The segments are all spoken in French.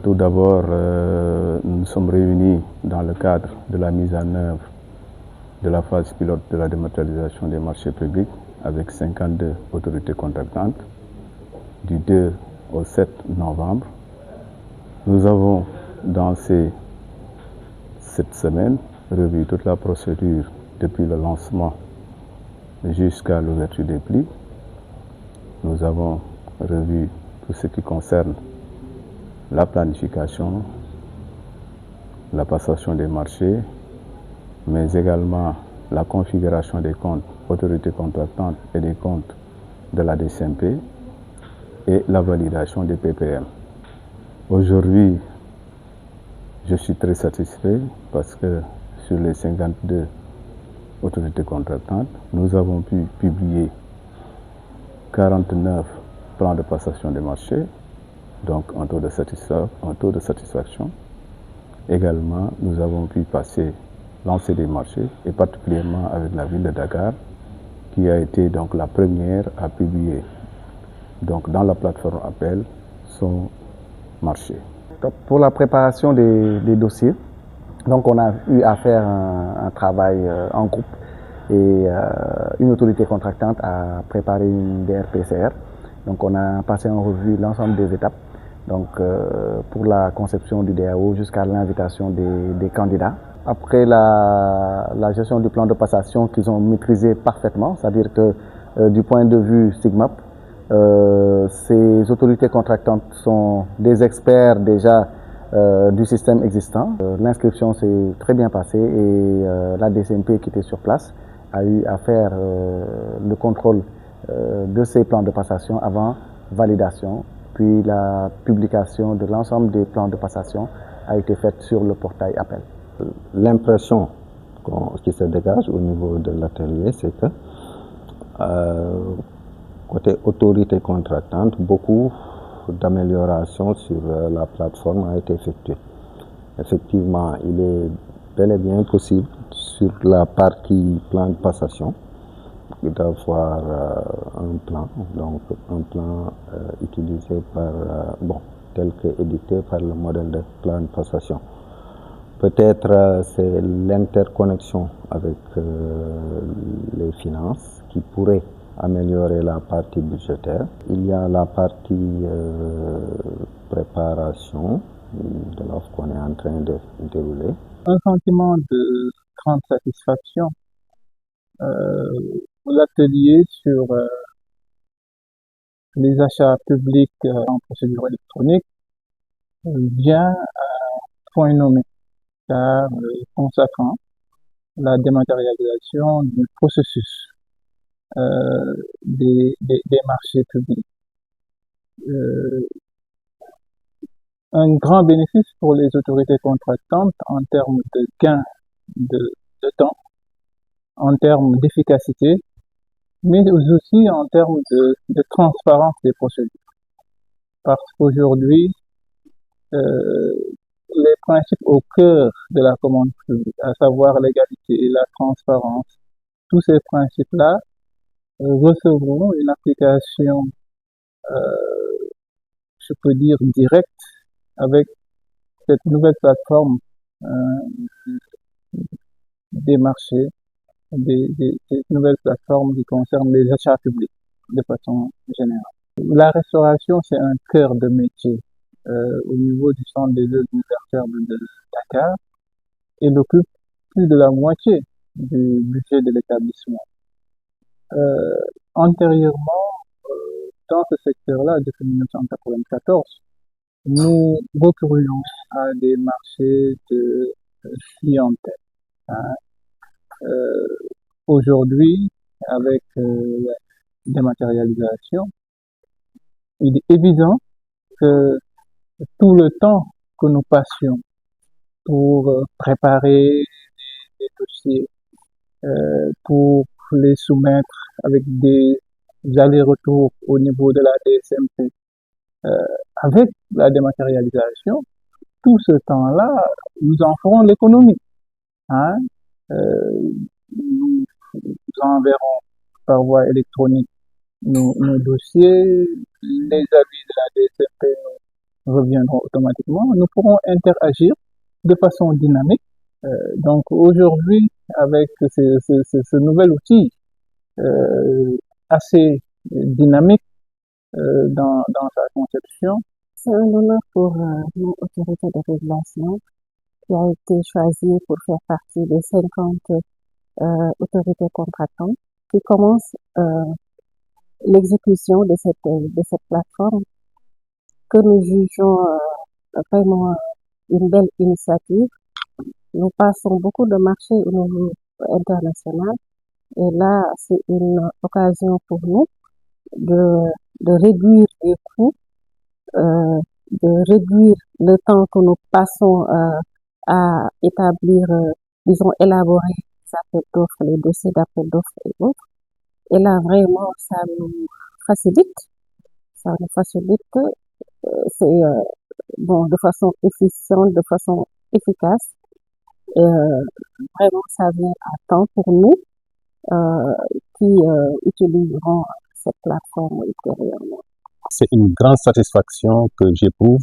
Tout d'abord, nous nous sommes réunis dans le cadre de la mise en œuvre de la phase pilote de la dématérialisation des marchés publics avec 52 autorités contractantes du 2 au 7 novembre. Nous avons, dans cette semaine, revu toute la procédure depuis le lancement jusqu'à l'ouverture des plis. Nous avons revu tout ce qui concerne la planification, la passation des marchés, mais également la configuration des comptes autorités contractantes et des comptes de la DCMP et la validation des PPM. Aujourd'hui, je suis très satisfait parce que sur les 52 autorités contractantes, nous avons pu publier 49 plans de passation des marchés, donc un taux de satisfaction. Également, nous avons pu lancer des marchés, et particulièrement avec la ville de Dakar, qui a été donc la première à publier donc dans la plateforme Appel son marché. Pour la préparation des dossiers, donc on a eu à faire un travail en groupe et une autorité contractante a préparé une DRPCR. Donc on a passé en revue l'ensemble des étapes, donc pour la conception du DAO jusqu'à l'invitation des candidats. Après la gestion du plan de passation qu'ils ont maîtrisé parfaitement, c'est-à-dire que du point de vue SIGMAP, ces autorités contractantes sont des experts déjà du système existant. L'inscription s'est très bien passée et la DCMP qui était sur place a eu à faire le contrôle de ces plans de passation avant validation, puis la publication de l'ensemble des plans de passation a été faite sur le portail Appel. L'impression qui se dégage au niveau de l'atelier, c'est que côté autorité contractante, beaucoup d'améliorations sur la plateforme a été effectuée. Effectivement, il est bel et bien possible sur la partie plan de passation d'avoir un plan, donc un plan utilisé tel que édité par le modèle de plan de passation. Peut-être c'est l'interconnexion avec les finances qui pourrait améliorer la partie budgétaire. Il y a la partie préparation de l'offre qu'on est en train de dérouler. Un sentiment de grande satisfaction. L'atelier sur les achats publics en procédure électronique vient à point nommé, car consacrant la dématérialisation du processus des marchés publics. Un grand bénéfice pour les autorités contractantes en termes de gain de temps, en termes d'efficacité, mais aussi en termes de transparence des procédures. Parce qu'aujourd'hui, les principes au cœur de la commande publique, à savoir l'égalité et la transparence, tous ces principes-là recevront une application, je peux dire, directe avec cette nouvelle plateforme des marchés, des nouvelles plateformes qui concernent les achats publics de façon générale. La restauration, c'est un cœur de métier au niveau du centre des œuvres universitaires de Dakar et occupe plus de la moitié du budget de l'établissement. Antérieurement, dans ce secteur-là, depuis 1994, nous recourions à des marchés de clientèle. Aujourd'hui, avec la dématérialisation, il est évident que tout le temps que nous passions pour préparer des dossiers, pour les soumettre avec des allers-retours au niveau de la DSMP, avec la dématérialisation, tout ce temps-là, nous en ferons l'économie. Nous enverrons par voie électronique nos dossiers, les avis de la DCP reviendront automatiquement. Nous pourrons interagir de façon dynamique. Donc aujourd'hui, avec ce nouvel outil assez dynamique dans sa conception, c'est un honneur pour nos autorités de régulation qui a été choisie pour faire partie des 50 autorités contractantes qui commencent l'exécution de cette plateforme que nous jugeons vraiment une belle initiative. Nous passons beaucoup de marchés au niveau international et là, c'est une occasion pour nous de réduire les coûts, de réduire le temps que nous passons à établir, disons, élaborer les appels d'offres, les dossiers d'appels d'offres et autres. Et là, vraiment, ça nous facilite, c'est bon, de façon efficiente, de façon efficace. Et vraiment, ça vient à temps pour nous qui utiliseront cette plateforme ultérieurement. C'est une grande satisfaction que j'éprouve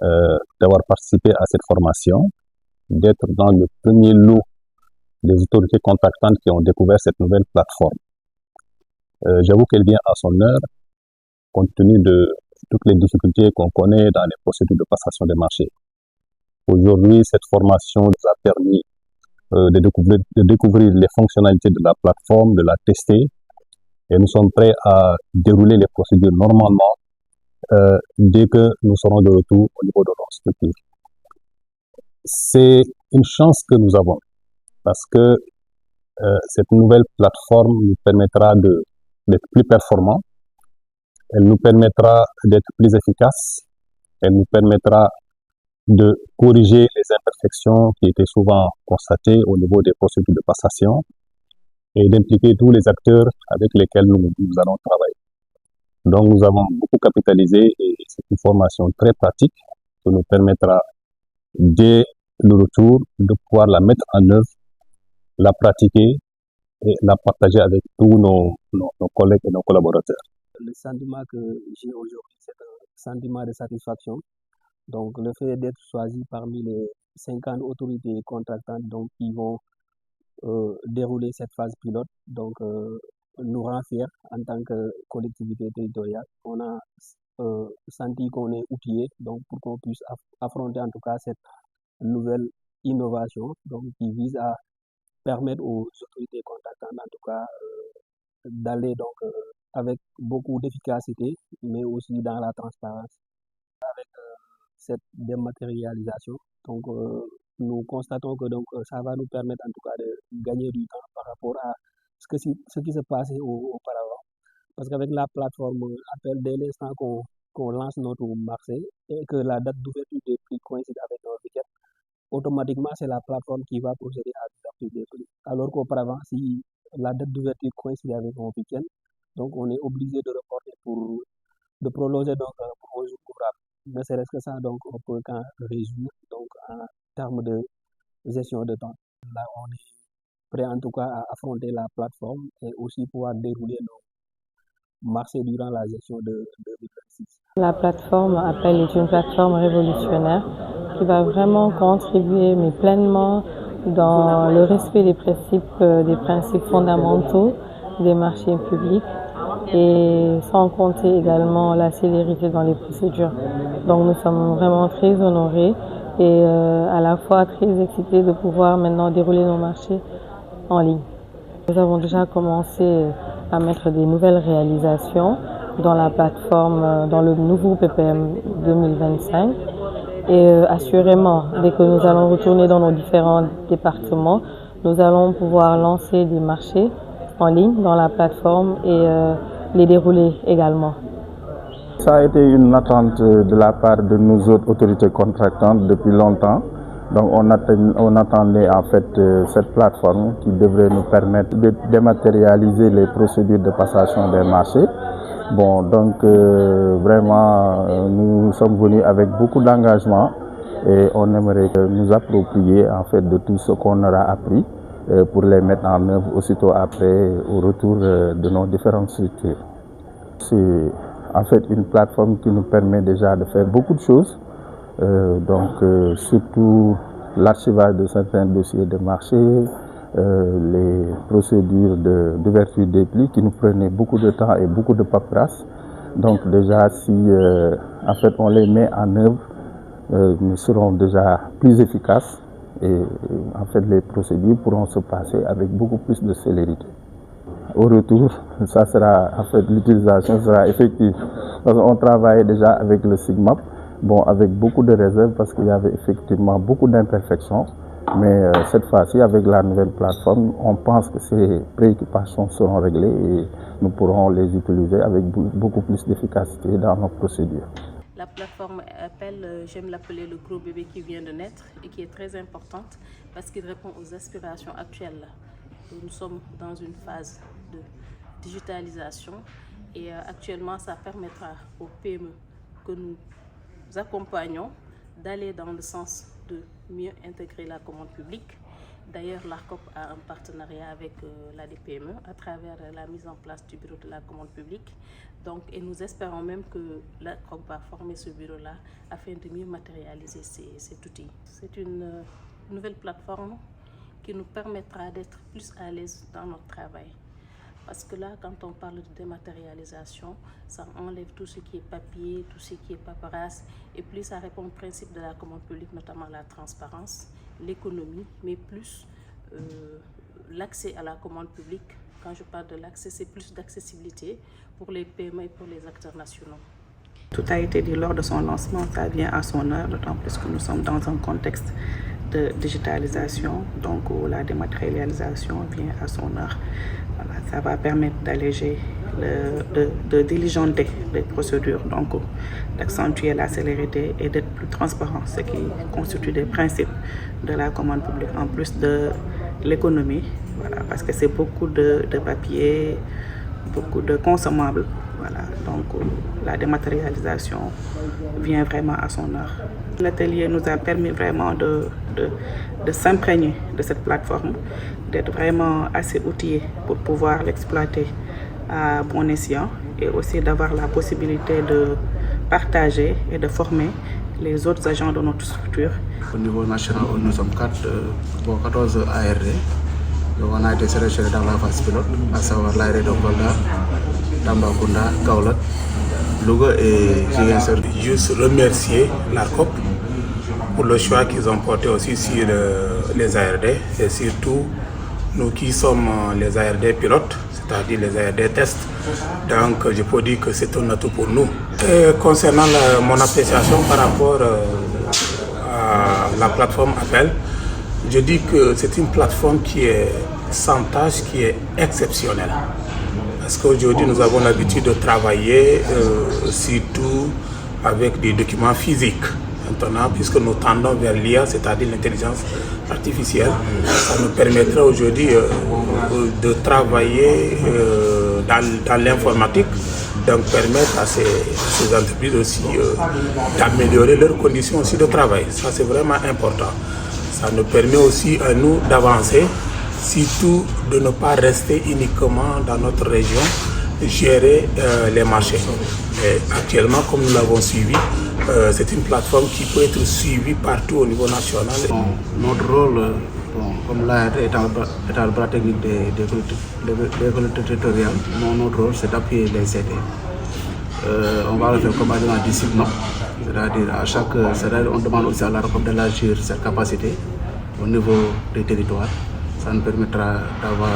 d'avoir participé à cette formation, d'être dans le premier lot des autorités contractantes qui ont découvert cette nouvelle plateforme. J'avoue qu'elle vient à son heure, compte tenu de toutes les difficultés qu'on connaît dans les procédures de passation des marchés. Aujourd'hui, cette formation nous a permis de découvrir les fonctionnalités de la plateforme, de la tester, et nous sommes prêts à dérouler les procédures normalement dès que nous serons de retour au niveau de notre structure. C'est une chance que nous avons parce que cette nouvelle plateforme nous permettra d'être plus performants, elle nous permettra d'être plus efficaces, elle nous permettra de corriger les imperfections qui étaient souvent constatées au niveau des procédures de passation et d'impliquer tous les acteurs avec lesquels nous allons travailler. Donc nous avons beaucoup capitalisé et c'est une formation très pratique qui nous permettra dès le retour de pouvoir la mettre en œuvre, la pratiquer et la partager avec tous nos collègues et nos collaborateurs. Le sentiment que j'ai aujourd'hui, c'est un sentiment de satisfaction. Donc, le fait d'être choisi parmi les 50 autorités contractantes donc, qui vont dérouler cette phase pilote, donc nous rend fiers en tant que collectivité territoriale. On a senti qu'on est outillé donc, pour qu'on puisse affronter en tout cas cette nouvelle innovation donc, qui vise à permettre aux autorités contractantes en tout cas d'aller donc avec beaucoup d'efficacité, mais aussi dans la transparence. Avec cette dématérialisation, donc nous constatons que donc ça va nous permettre en tout cas de gagner du temps par rapport à ce qui se passait auparavant. Parce qu'avec la plateforme appel, dès l'instant qu'on lance notre marché et que la date d'ouverture des prix coïncide avec notre week-end, automatiquement c'est la plateforme qui va procéder à l'ouverture des prix. Alors qu'auparavant, si la date d'ouverture coïncide avec notre week-end, donc on est obligé de reporter de prolonger donc pour un jour ouvrable. Ne serait-ce que ça, donc on peut qu'en résoudre donc en termes de gestion de temps. Là, on est prêt en tout cas à affronter la plateforme et aussi pouvoir dérouler nos marchés durant la gestion de 2026. La plateforme Appel est une plateforme révolutionnaire qui va vraiment contribuer mais pleinement dans le respect des principes fondamentaux des marchés publics et sans compter également la célérité dans les procédures. Donc nous sommes vraiment très honorés et à la fois très excités de pouvoir maintenant dérouler nos marchés en ligne. Nous avons déjà commencé à mettre des nouvelles réalisations dans la plateforme, dans le nouveau PPM 2025 et assurément, dès que nous allons retourner dans nos différents départements, nous allons pouvoir lancer des marchés en ligne dans la plateforme et les dérouler également. Ça a été une attente de la part de nos autres autorités contractantes depuis longtemps. Donc on attendait en fait cette plateforme qui devrait nous permettre de dématérialiser les procédures de passation des marchés. Bon, donc vraiment nous sommes venus avec beaucoup d'engagement et on aimerait nous approprier en fait de tout ce qu'on aura appris pour les mettre en œuvre aussitôt après au retour de nos différentes structures. C'est en fait une plateforme qui nous permet déjà de faire beaucoup de choses, surtout l'archivage de certains dossiers de marché, les procédures d'ouverture des plis qui nous prenaient beaucoup de temps et beaucoup de paperasse. Donc déjà si en fait on les met en œuvre, nous serons déjà plus efficaces et en fait les procédures pourront se passer avec beaucoup plus de célérité. Au retour, ça sera, en fait, l'utilisation sera effective. On travaillait déjà avec le SIGMAP, avec beaucoup de réserves parce qu'il y avait effectivement beaucoup d'imperfections. Mais cette fois-ci, avec la nouvelle plateforme, on pense que ces préoccupations seront réglées et nous pourrons les utiliser avec beaucoup plus d'efficacité dans nos procédures. La plateforme Appel, j'aime l'appeler le gros bébé qui vient de naître et qui est très importante parce qu'il répond aux aspirations actuelles. Nous sommes dans une phase de digitalisation et actuellement ça permettra aux PME que nous accompagnons d'aller dans le sens de mieux intégrer la commande publique. D'ailleurs, l'ARCOP a un partenariat avec l'ADPME à travers la mise en place du bureau de la commande publique. Et nous espérons même que l'ARCOP va former ce bureau-là afin de mieux matérialiser cet outil. C'est une nouvelle plateforme qui nous permettra d'être plus à l'aise dans notre travail. Parce que là, quand on parle de dématérialisation, ça enlève tout ce qui est papier, tout ce qui est paperasse, et plus ça répond au principe de la commande publique, notamment la transparence, l'économie, mais plus l'accès à la commande publique. Quand je parle de l'accès, c'est plus d'accessibilité pour les PME et pour les acteurs nationaux. Tout a été dit lors de son lancement, ça vient à son heure, d'autant plus que nous sommes dans un contexte de digitalisation, donc où la dématérialisation vient à son heure. Voilà, ça va permettre d'alléger, de diligenter les procédures, donc d'accentuer la célérité et d'être plus transparent, ce qui constitue des principes de la commande publique, en plus de l'économie, voilà, parce que c'est beaucoup de papier, beaucoup de consommables. Voilà, donc la dématérialisation vient vraiment à son heure. L'atelier nous a permis vraiment de s'imprégner de cette plateforme, d'être vraiment assez outillés pour pouvoir l'exploiter à bon escient et aussi d'avoir la possibilité de partager et de former les autres agents de notre structure. Au niveau national, nous sommes 14 ARD. Donc on a été sélectionnés dans la phase pilote, à savoir l'ARD de Kolda, Tambacounda, Kaolack, Louga et Ziguinchor. Juste remercier l'ARCOP pour le choix qu'ils ont porté aussi sur les ARD et surtout nous qui sommes les ARD pilotes, c'est-à-dire les ARD tests. Donc je peux dire que c'est un atout pour nous. Et concernant mon appréciation par rapport à la plateforme Appel, je dis que c'est une plateforme qui est sans tâche, qui est exceptionnelle. Parce qu'aujourd'hui, nous avons l'habitude de travailler surtout avec des documents physiques. Maintenant, puisque nous tendons vers l'IA, c'est-à-dire l'intelligence artificielle, ça nous permettra aujourd'hui de travailler dans l'informatique, donc permettre à ces entreprises aussi d'améliorer leurs conditions aussi de travail. Ça, c'est vraiment important. Ça nous permet aussi à nous d'avancer, surtout de ne pas rester uniquement dans notre région, gérer les marchés. Et actuellement, comme nous l'avons suivi, c'est une plateforme qui peut être suivie partout au niveau national. Notre rôle, comme l'ARD étant le bras technique des collectivités territoriales, notre rôle c'est d'appuyer les CD. On va le faire comme dans la discipline, c'est-à-dire à chaque CEDAR, on demande aussi à l'ARCOP d'élargir cette capacité au niveau des territoires. Ça nous permettra d'avoir,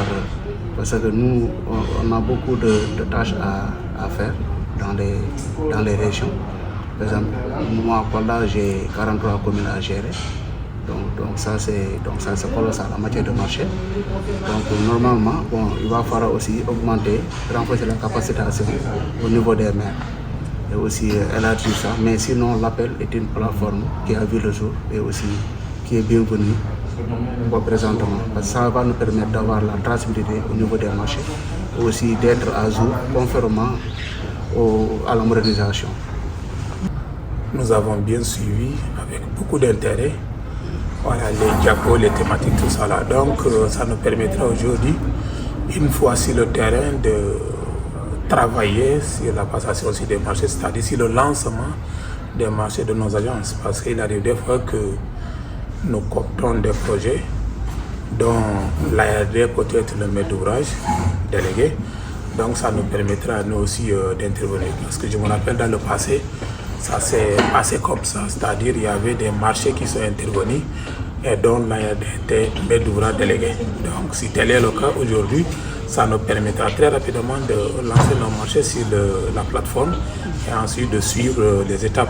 parce que nous, on a beaucoup de tâches à faire dans les régions. Par exemple, moi, là, j'ai 43 communes à gérer. Donc ça c'est colossal en matière de marché. Donc normalement, il va falloir aussi augmenter, renforcer la capacité au niveau des maires et aussi élargir ça. Mais sinon, l'Appel est une plateforme qui a vu le jour et aussi qui est bienvenue présentement. Parce que ça va nous permettre d'avoir la traçabilité au niveau des marchés et aussi d'être à jour conformément à la modernisation. Nous avons bien suivi avec beaucoup d'intérêt les diapos, les thématiques, tout ça là. Donc ça nous permettra aujourd'hui, une fois sur le terrain, de travailler sur la passation aussi des marchés, c'est-à-dire sur le lancement des marchés de nos agences. Parce qu'il arrive des fois que nous cooptons des projets dont l'ARD peut être le maître d'ouvrage délégué. Donc ça nous permettra nous aussi d'intervenir. Parce que je me rappelle dans le passé, ça s'est passé comme ça. C'est-à-dire il y avait des marchés qui sont intervenus et dont l'ARD était maître d'ouvrage délégué. Donc si tel est le cas aujourd'hui, ça nous permettra très rapidement de lancer nos marchés sur la plateforme et ensuite de suivre les étapes.